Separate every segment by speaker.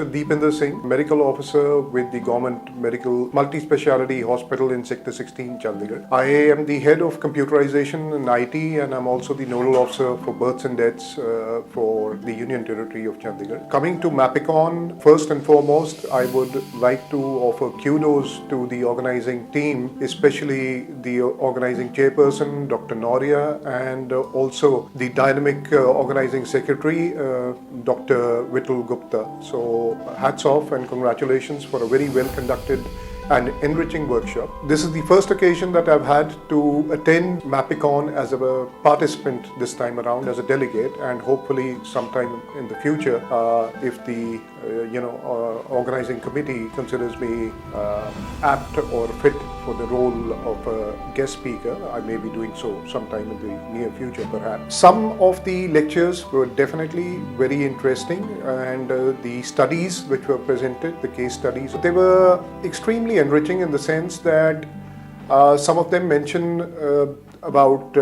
Speaker 1: Deepinder Singh, medical officer with the Government Medical Multi-Speciality Hospital in Sector 16, Chandigarh. I am the head of computerization and IT, and I'm also the nodal officer for births and deaths for the Union Territory of Chandigarh. Coming to MAPICON, first and foremost, I would like to offer kudos to the organizing team, especially the organizing chairperson, Dr. Noria, and also the dynamic organizing secretary, Dr. Vittal Gupta. So hats off and congratulations for a very well conducted and enriching workshop. This is the first occasion that I've had to attend MAPICON as a participant this time around, as a delegate, and hopefully sometime in the future, if the organizing committee considers me apt or fit for the role of a guest speaker, I may be doing so sometime in the near future perhaps. Some of the lectures were definitely very interesting, and the studies which were presented, the case studies, they were extremely enriching in the sense that some of them mention about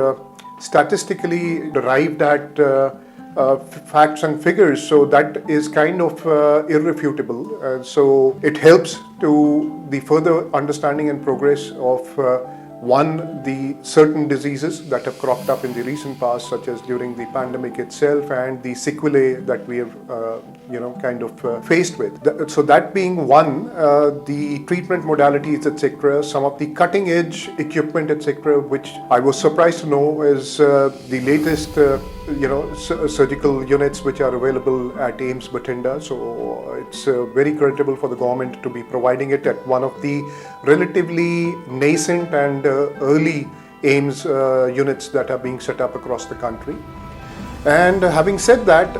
Speaker 1: statistically derived at facts and figures, so that is kind of irrefutable. So it helps to the further understanding and progress of the certain diseases that have cropped up in the recent past, such as during the pandemic itself, and the sequelae that we have faced with. So that being one, the treatment modalities, etc., some of the cutting edge equipment, etc., which I was surprised to know is the latest surgical units which are available at AIIMS Bathinda. So it's very creditable for the government to be providing it at one of the relatively nascent and early AIIMS units that are being set up across the country. And having said that,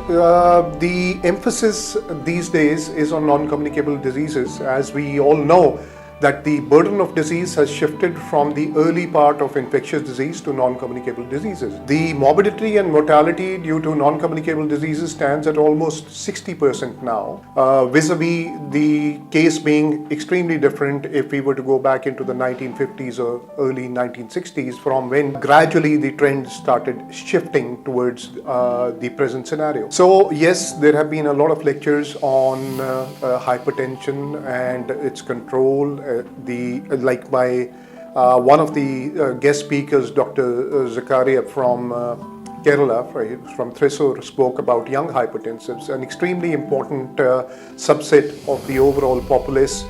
Speaker 1: the emphasis these days is on non-communicable diseases. As we all know, that the burden of disease has shifted from the early part of infectious disease to non-communicable diseases. The morbidity and mortality due to non-communicable diseases stands at almost 60% now, vis-a-vis the case being extremely different if we were to go back into the 1950s or early 1960s, from when gradually the trend started shifting towards the present scenario. So yes, there have been a lot of lectures on hypertension and its control. One of the guest speakers, Dr. Zakaria from Kerala, from Thrissur, spoke about young hypertensives, an extremely important subset of the overall populace.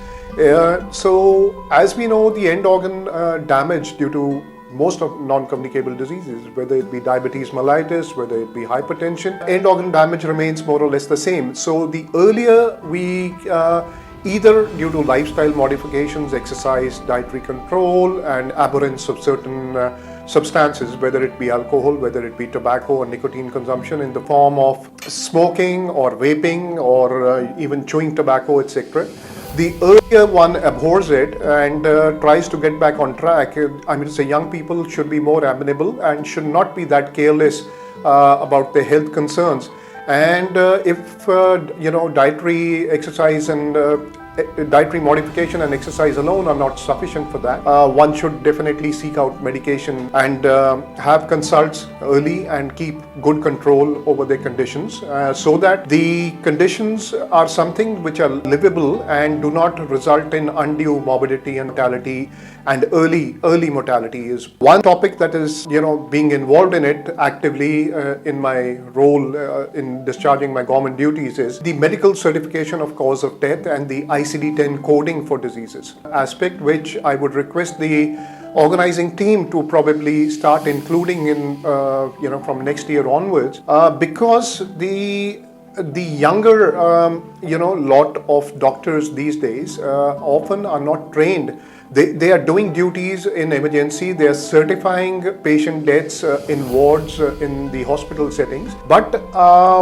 Speaker 1: So as we know, the end organ damage due to most of non-communicable diseases, whether it be diabetes mellitus, whether it be hypertension, end organ damage remains more or less the same. So the earlier we either due to lifestyle modifications, exercise, dietary control, and abhorrence of certain substances, whether it be alcohol, whether it be tobacco or nicotine consumption in the form of smoking or vaping or even chewing tobacco, etc. The earlier one abhors it and tries to get back on track. I mean to say, young people should be more amenable and should not be that careless about their health concerns. And if dietary exercise and dietary modification and exercise alone are not sufficient for that, one should definitely seek out medication and have consults early and keep good control over their conditions, so that the conditions are something which are livable and do not result in undue morbidity and mortality. And early mortality is one topic that is being involved in it actively in my role in discharging my government duties, is the medical certification of cause of death and the ICD-10 coding for diseases aspect, which I would request the organizing team to probably start including in from next year onwards, because the younger lot of doctors these days often are not trained. They are doing duties in emergency, they are certifying patient deaths in wards in the hospital settings. But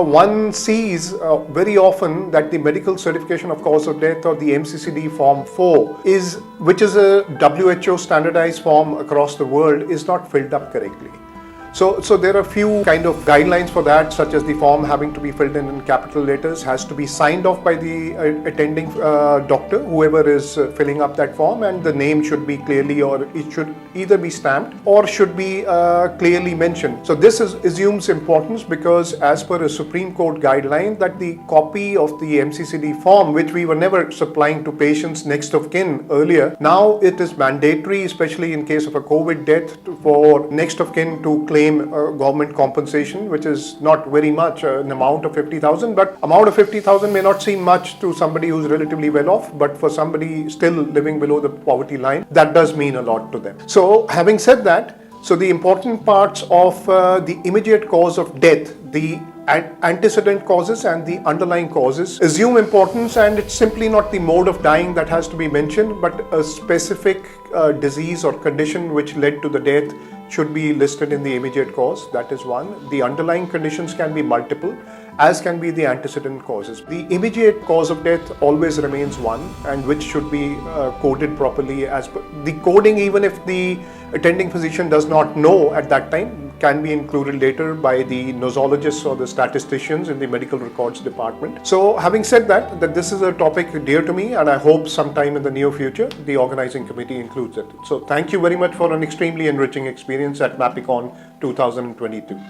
Speaker 1: one sees very often that the medical certification of cause of death, or the MCCD Form 4, which is a WHO standardized form across the world, is not filled up correctly. So there are a few kind of guidelines for that, such as the form having to be filled in capital letters, has to be signed off by the attending doctor, whoever is filling up that form, and the name should be clearly, or it should either be stamped or should be clearly mentioned. So this assumes importance because as per a Supreme Court guideline that the copy of the MCCD form, which we were never supplying to patients next of kin earlier, now it is mandatory, especially in case of a COVID death, for next of kin to claim government compensation, which is not very much, an amount of 50,000, but amount of 50,000 may not seem much to somebody who's relatively well off, but for somebody still living below the poverty line, that does mean a lot to them. So having said that, so the important parts of the immediate cause of death, the antecedent causes and the underlying causes assume importance, and it's simply not the mode of dying that has to be mentioned, but a specific disease or condition which led to the death should be listed in the immediate cause. That is one. The underlying conditions can be multiple, as can be the antecedent causes. The immediate cause of death always remains one, and which should be coded properly as per the coding, even if the attending physician does not know at that time, can be included later by the nosologists or the statisticians in the medical records department. So having said that this is a topic dear to me, and I hope sometime in the near future the organizing committee includes it. So thank you very much for an extremely enriching experience at MAPICON 2022.